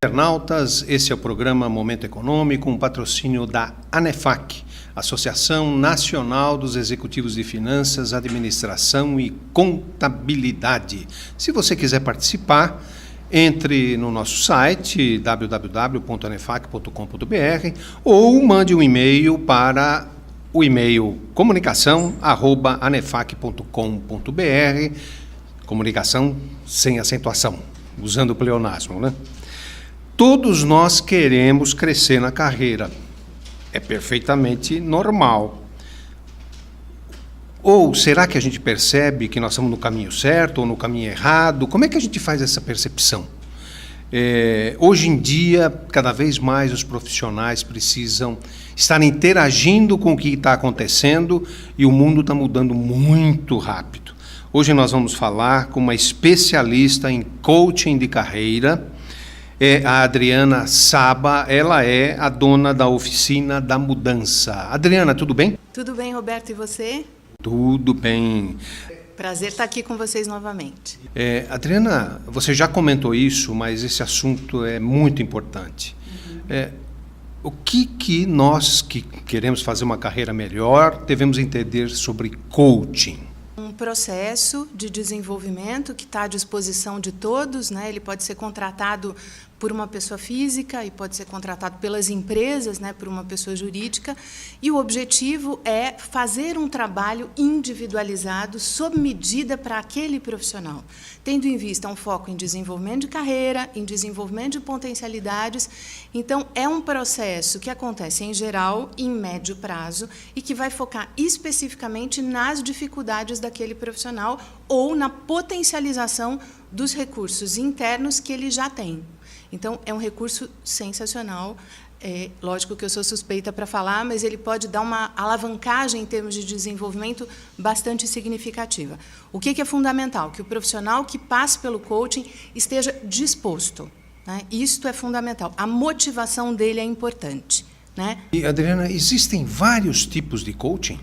Internautas, esse é o programa Momento Econômico, um patrocínio da ANEFAC, Associação Nacional dos Executivos de Finanças, Administração e Contabilidade. Se você quiser participar, entre no nosso site www.anefac.com.br ou mande um e-mail para o e-mail comunicação@anefac.com.br, comunicação sem acentuação, usando o pleonasmo, né? Todos nós queremos crescer na carreira. É perfeitamente normal. Ou será que a gente percebe que nós estamos no caminho certo ou no caminho errado? Como é que a gente faz essa percepção? Hoje em dia, cada vez mais os profissionais precisam estar interagindo com o que está acontecendo e o mundo está mudando muito rápido. Hoje nós vamos falar com uma especialista em coaching de carreira, a Adriana Saba. Ela é a dona da Oficina da Mudança. Adriana, tudo bem? Tudo bem, Roberto, e você? Tudo bem. Prazer estar aqui com vocês novamente. Adriana, você já comentou isso, mas esse assunto é muito importante. O que nós que queremos fazer uma carreira melhor devemos entender sobre coaching? Um processo de desenvolvimento que está à disposição de todos, né? Ele pode ser contratado por uma pessoa física e pode ser contratado pelas empresas, né, por uma pessoa jurídica, e o objetivo é fazer um trabalho individualizado, sob medida para aquele profissional, tendo em vista um foco em desenvolvimento de carreira, em desenvolvimento de potencialidades. Então, é um processo que acontece, em geral, em médio prazo e que vai focar especificamente nas dificuldades daquele profissional ou na potencialização dos recursos internos que ele já tem. Então, é um recurso sensacional. Lógico que eu sou suspeita para falar, mas ele pode dar uma alavancagem em termos de desenvolvimento bastante significativa. O que é fundamental? Que o profissional que passe pelo coaching esteja disposto, né? Isto é fundamental. A motivação dele é importante, né? E, Adriana, existem vários tipos de coaching?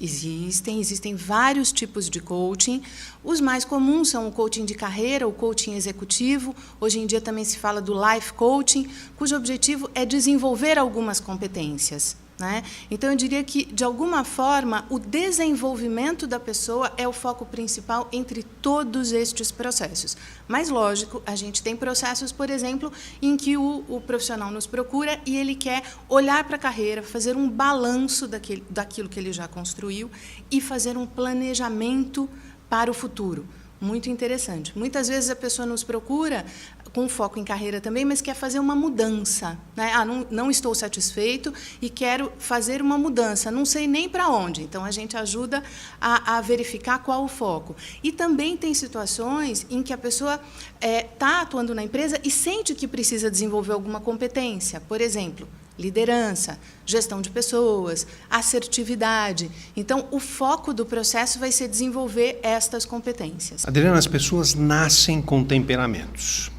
Existem vários tipos de coaching. Os mais comuns são o coaching de carreira, o coaching executivo. Hoje em dia também se fala do life coaching, cujo objetivo é desenvolver algumas competências, né? Então, eu diria que, de alguma forma, o desenvolvimento da pessoa é o foco principal entre todos estes processos. Mas, lógico, a gente tem processos, por exemplo, em que o profissional nos procura e ele quer olhar para a carreira, fazer um balanço daquilo que ele já construiu e fazer um planejamento para o futuro. Muito interessante. Muitas vezes a pessoa nos procura com foco em carreira também, mas quer fazer uma mudança, né? Não estou satisfeito e quero fazer uma mudança, não sei nem para onde. Então, a gente ajuda a verificar qual o foco. E também tem situações em que a pessoa está atuando na empresa e sente que precisa desenvolver alguma competência. Por exemplo, liderança, gestão de pessoas, assertividade. Então, o foco do processo vai ser desenvolver estas competências. Adriana, as pessoas nascem com temperamentos.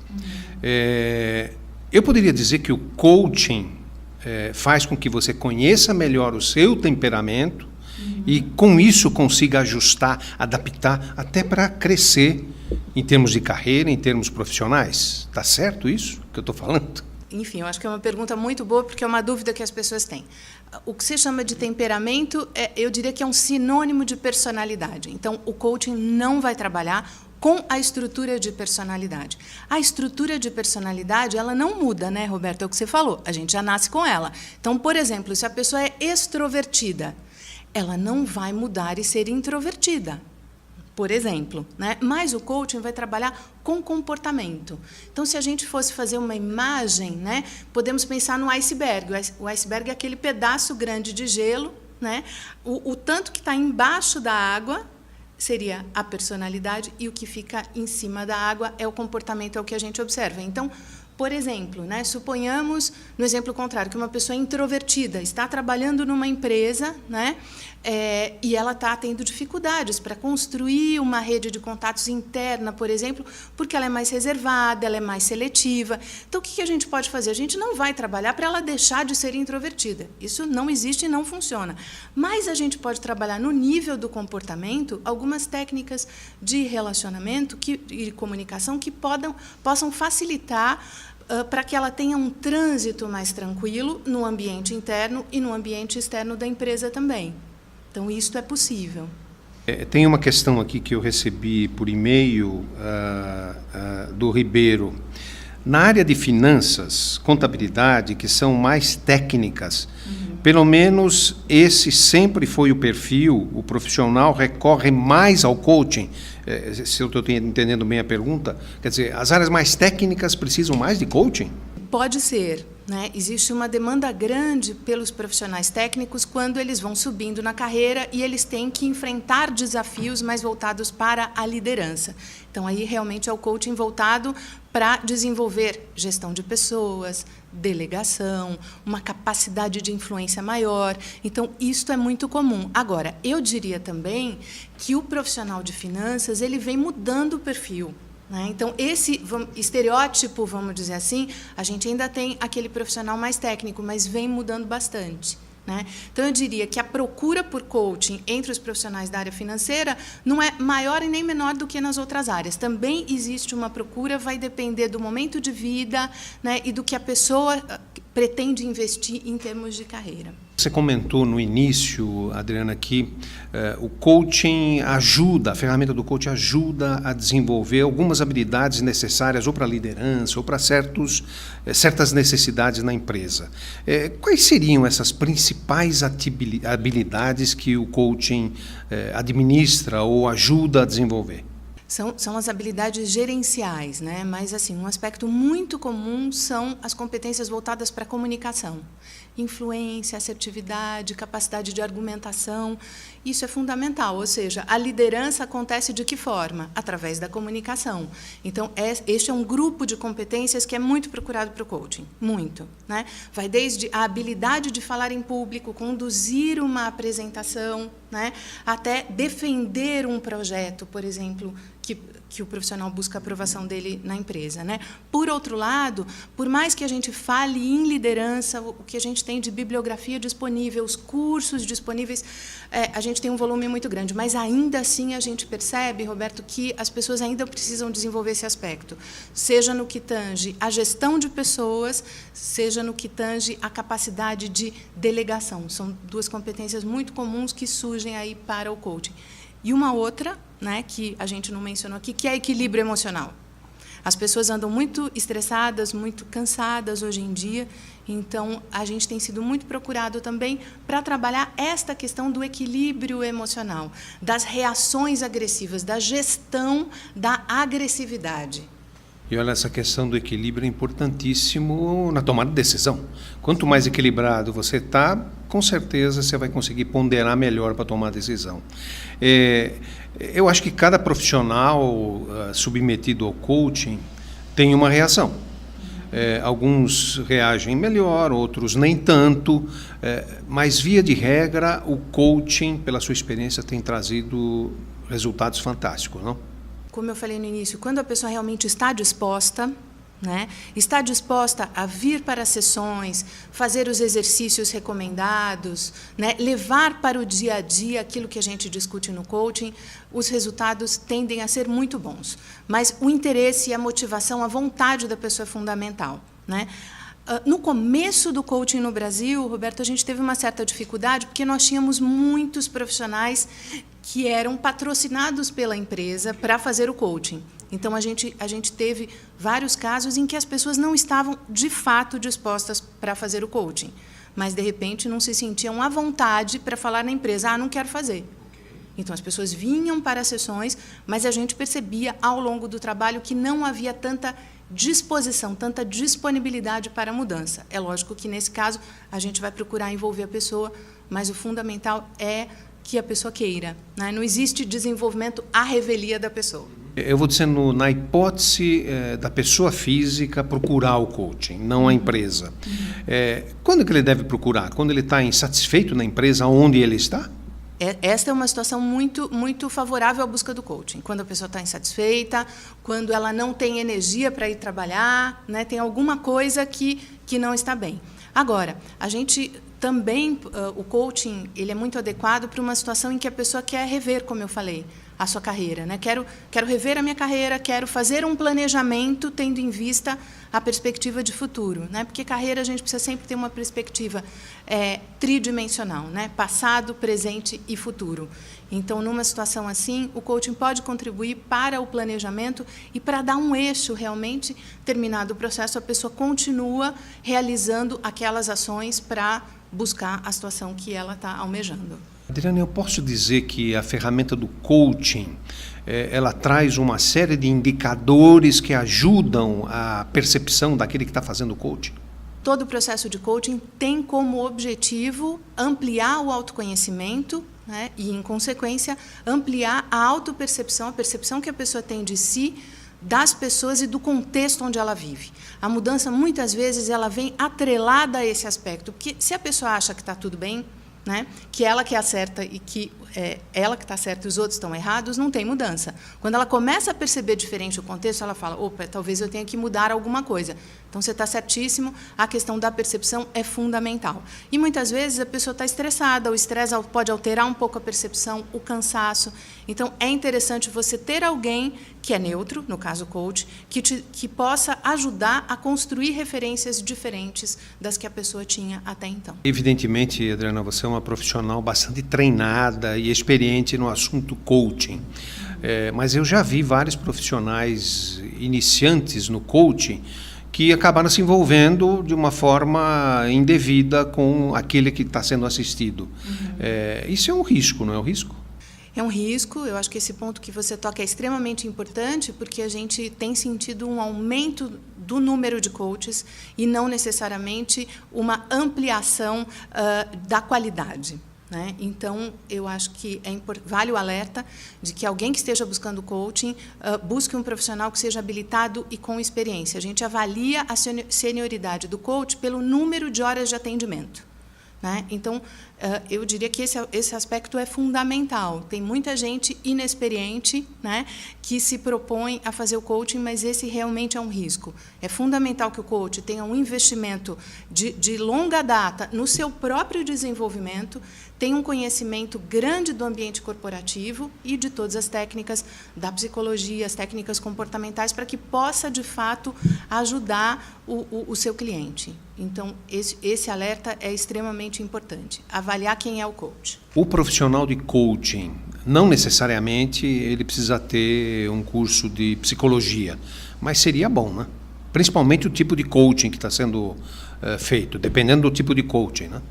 Eu poderia dizer que o coaching faz com que você conheça melhor o seu temperamento e, com isso, consiga ajustar, adaptar, até para crescer em termos de carreira, em termos profissionais. Está certo isso que eu estou falando? Enfim, eu acho que é uma pergunta muito boa, porque é uma dúvida que as pessoas têm. O que se chama de temperamento, eu diria que é um sinônimo de personalidade. Então, o coaching não vai trabalhar com a estrutura de personalidade. A estrutura de personalidade, ela não muda, né, Roberto? É o que você falou, a gente já nasce com ela. Então, por exemplo, se a pessoa é extrovertida, ela não vai mudar e ser introvertida, por exemplo, né? Mas o coaching vai trabalhar com comportamento. Então, se a gente fosse fazer uma imagem, né, podemos pensar no iceberg. O iceberg é aquele pedaço grande de gelo, né? O tanto que está embaixo da água seria a personalidade e o que fica em cima da água é o comportamento, é o que a gente observa. Então, por exemplo, né, suponhamos, no exemplo contrário, que uma pessoa introvertida está trabalhando numa empresa, né, e ela está tendo dificuldades para construir uma rede de contatos interna, por exemplo, porque ela é mais reservada, ela é mais seletiva. Então, o que a gente pode fazer? A gente não vai trabalhar para ela deixar de ser introvertida. Isso não existe e não funciona. Mas a gente pode trabalhar no nível do comportamento algumas técnicas de relacionamento e de comunicação que possam facilitar para que ela tenha um trânsito mais tranquilo no ambiente interno e no ambiente externo da empresa também. Então, isso é possível. Tem uma questão aqui que eu recebi por e-mail do Ribeiro. Na área de finanças, contabilidade, que são mais técnicas, pelo menos esse sempre foi o perfil, o profissional recorre mais ao coaching. Se eu estou entendendo bem a pergunta, quer dizer, as áreas mais técnicas precisam mais de coaching? Pode ser, né? Existe uma demanda grande pelos profissionais técnicos quando eles vão subindo na carreira e eles têm que enfrentar desafios mais voltados para a liderança. Então, aí realmente é o coaching voltado para desenvolver gestão de pessoas, delegação, uma capacidade de influência maior. Então, isto é muito comum. Agora, eu diria também que o profissional de finanças ele vem mudando o perfil. Então, esse estereótipo, vamos dizer assim, a gente ainda tem aquele profissional mais técnico, mas vem mudando bastante. Então, eu diria que a procura por coaching entre os profissionais da área financeira não é maior e nem menor do que nas outras áreas. Também existe uma procura, vai depender do momento de vida, e do que a pessoa pretende investir em termos de carreira. Você comentou no início, Adriana, que o coaching ajuda, a ferramenta do coaching ajuda a desenvolver algumas habilidades necessárias ou para a liderança ou para certas necessidades na empresa. Quais seriam essas principais habilidades que o coaching administra ou ajuda a desenvolver? São as habilidades gerenciais, mas assim, um aspecto muito comum são as competências voltadas para a comunicação. Influência, assertividade, capacidade de argumentação, isso é fundamental, ou seja, a liderança acontece de que forma? Através da comunicação. Então, este é um grupo de competências que é muito procurado para o coaching, muito. Vai desde a habilidade de falar em público, conduzir uma apresentação, até defender um projeto, por exemplo, que o profissional busca a aprovação dele na empresa. Por outro lado, por mais que a gente fale em liderança, o que a gente tem de bibliografia disponível, os cursos disponíveis, a gente tem um volume muito grande, mas ainda assim a gente percebe, Roberto, que as pessoas ainda precisam desenvolver esse aspecto, seja no que tange a gestão de pessoas, seja no que tange a capacidade de delegação. São duas competências muito comuns que surgem aí para o coaching. E uma outra, que a gente não mencionou aqui, que é equilíbrio emocional. As pessoas andam muito estressadas, muito cansadas hoje em dia, então a gente tem sido muito procurado também para trabalhar esta questão do equilíbrio emocional, das reações agressivas, da gestão da agressividade. E olha, essa questão do equilíbrio é importantíssimo na tomada de decisão. Quanto mais equilibrado você está, com certeza você vai conseguir ponderar melhor para tomar a decisão. Eu acho que cada profissional submetido ao coaching tem uma reação. Alguns reagem melhor, outros nem tanto, mas, via de regra, o coaching, pela sua experiência, tem trazido resultados fantásticos, não? Como eu falei no início, quando a pessoa realmente está disposta, está disposta a vir para as sessões, fazer os exercícios recomendados, levar para o dia a dia aquilo que a gente discute no coaching, os resultados tendem a ser muito bons. Mas o interesse, a motivação, a vontade da pessoa é fundamental. No começo do coaching no Brasil, Roberto, a gente teve uma certa dificuldade porque nós tínhamos muitos profissionais que eram patrocinados pela empresa para fazer o coaching. Então, a gente teve vários casos em que as pessoas não estavam, de fato, dispostas para fazer o coaching, mas, de repente, não se sentiam à vontade para falar na empresa, não quero fazer. Então, as pessoas vinham para as sessões, mas a gente percebia, ao longo do trabalho, que não havia tanta disposição, tanta disponibilidade para a mudança. É lógico que, nesse caso, a gente vai procurar envolver a pessoa, mas o fundamental é que a pessoa queira. Não existe desenvolvimento à revelia da pessoa. Eu vou dizendo, na hipótese da pessoa física procurar o coaching, não a empresa. Quando que ele deve procurar? Quando ele está insatisfeito na empresa onde ele está? Esta é uma situação muito, muito favorável à busca do coaching. Quando a pessoa está insatisfeita, quando ela não tem energia para ir trabalhar, tem alguma coisa que não está bem. Agora, a gente também, o coaching, ele é muito adequado para uma situação em que a pessoa quer rever, como eu falei, a sua carreira, né? Quero rever a minha carreira, quero fazer um planejamento tendo em vista a perspectiva de futuro, né? Porque carreira a gente precisa sempre ter uma perspectiva tridimensional, né? Passado, presente e futuro. Então, numa situação assim, o coaching pode contribuir para o planejamento e para dar um eixo realmente, terminado o processo, a pessoa continua realizando aquelas ações para buscar a situação que ela está almejando. Adriana, eu posso dizer que a ferramenta do coaching, ela traz uma série de indicadores que ajudam a percepção daquele que está fazendo o coaching? Todo o processo de coaching tem como objetivo ampliar o autoconhecimento, né, e, em consequência, ampliar a autopercepção, a percepção que a pessoa tem de si, das pessoas e do contexto onde ela vive. A mudança, muitas vezes, ela vem atrelada a esse aspecto, porque se a pessoa acha que está tudo bem, né, que ela que acerta e que ela que está certa e os outros estão errados, não tem mudança. Quando ela começa a perceber diferente o contexto, ela fala, opa, talvez eu tenha que mudar alguma coisa. Então, você está certíssimo, a questão da percepção é fundamental. E, muitas vezes, a pessoa está estressada, o estresse pode alterar um pouco a percepção, o cansaço. Então, é interessante você ter alguém que é neutro, no caso o coach, que possa ajudar a construir referências diferentes das que a pessoa tinha até então. Evidentemente, Adriana, você é uma profissional bastante treinada e experiente no assunto coaching. Mas eu já vi vários profissionais iniciantes no coaching que acabaram se envolvendo de uma forma indevida com aquele que está sendo assistido. Isso é um risco, não é um risco? É um risco, eu acho que esse ponto que você toca é extremamente importante, porque a gente tem sentido um aumento do número de coaches e não necessariamente uma ampliação da qualidade, né? Então, eu acho que vale o alerta de que alguém que esteja buscando coaching busque um profissional que seja habilitado e com experiência. A gente avalia a senioridade do coach pelo número de horas de atendimento, né? Então, eu diria que esse aspecto é fundamental. Tem muita gente inexperiente, né, que se propõe a fazer o coaching, mas esse realmente é um risco. É fundamental que o coach tenha um investimento de longa data no seu próprio desenvolvimento, tenha um conhecimento grande do ambiente corporativo e de todas as técnicas da psicologia, as técnicas comportamentais, para que possa, de fato, ajudar o seu cliente. Então, esse alerta é extremamente importante. Avaliar quem é o coach. O profissional de coaching, não necessariamente ele precisa ter um curso de psicologia, mas seria bom, né? Principalmente o tipo de coaching que está sendo feito, dependendo do tipo de coaching, né?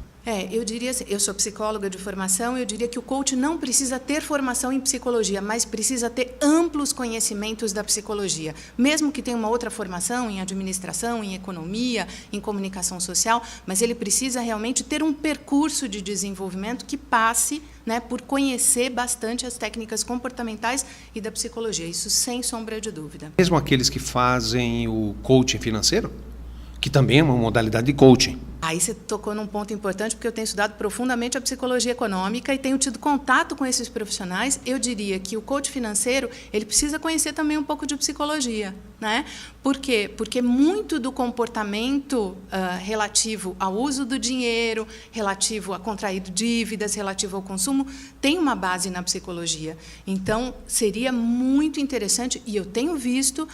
Eu diria, eu sou psicóloga de formação, eu diria que o coach não precisa ter formação em psicologia, mas precisa ter amplos conhecimentos da psicologia. Mesmo que tenha uma outra formação em administração, em economia, em comunicação social, mas ele precisa realmente ter um percurso de desenvolvimento que passe, né, por conhecer bastante as técnicas comportamentais e da psicologia. Isso sem sombra de dúvida. Mesmo aqueles que fazem o coaching financeiro, que também é uma modalidade de coaching. Aí você tocou num ponto importante, porque eu tenho estudado profundamente a psicologia econômica e tenho tido contato com esses profissionais. Eu diria que o coach financeiro, ele precisa conhecer também um pouco de psicologia, né? Por quê? Porque muito do comportamento relativo ao uso do dinheiro, relativo a contrair dívidas, relativo ao consumo, tem uma base na psicologia. Então, seria muito interessante, e eu tenho visto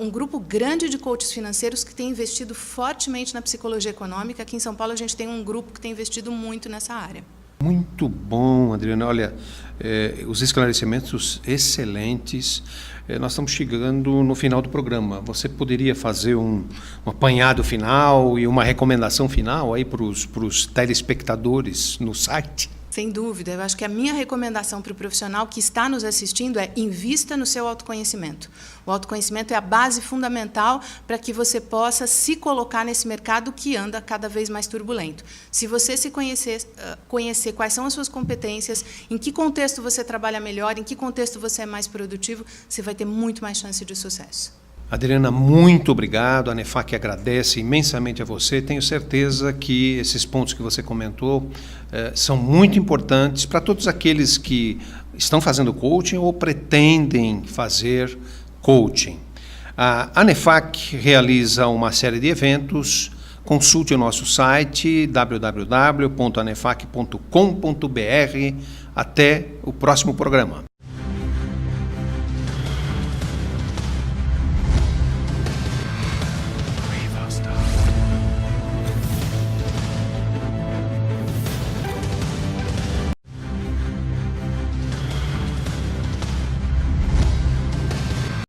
um grupo grande de coaches financeiros que tem investido fortemente na psicologia econômica. Aqui em São Paulo, a gente tem um grupo que tem investido muito nessa área. Muito bom, Adriana. Olha, os esclarecimentos excelentes. Nós estamos chegando no final do programa. Você poderia fazer um apanhado final e uma recomendação final aí para os telespectadores no site? Sem dúvida. Eu acho que a minha recomendação para o profissional que está nos assistindo é: invista no seu autoconhecimento. O autoconhecimento é a base fundamental para que você possa se colocar nesse mercado que anda cada vez mais turbulento. Se você se conhecer quais são as suas competências, em que contexto você trabalha melhor, em que contexto você é mais produtivo, você vai ter muito mais chance de sucesso. Adriana, muito obrigado. A ANEFAC agradece imensamente a você. Tenho certeza que esses pontos que você comentou são muito importantes para todos aqueles que estão fazendo coaching ou pretendem fazer coaching. A ANEFAC realiza uma série de eventos. Consulte o nosso site www.anefac.com.br. Até o próximo programa.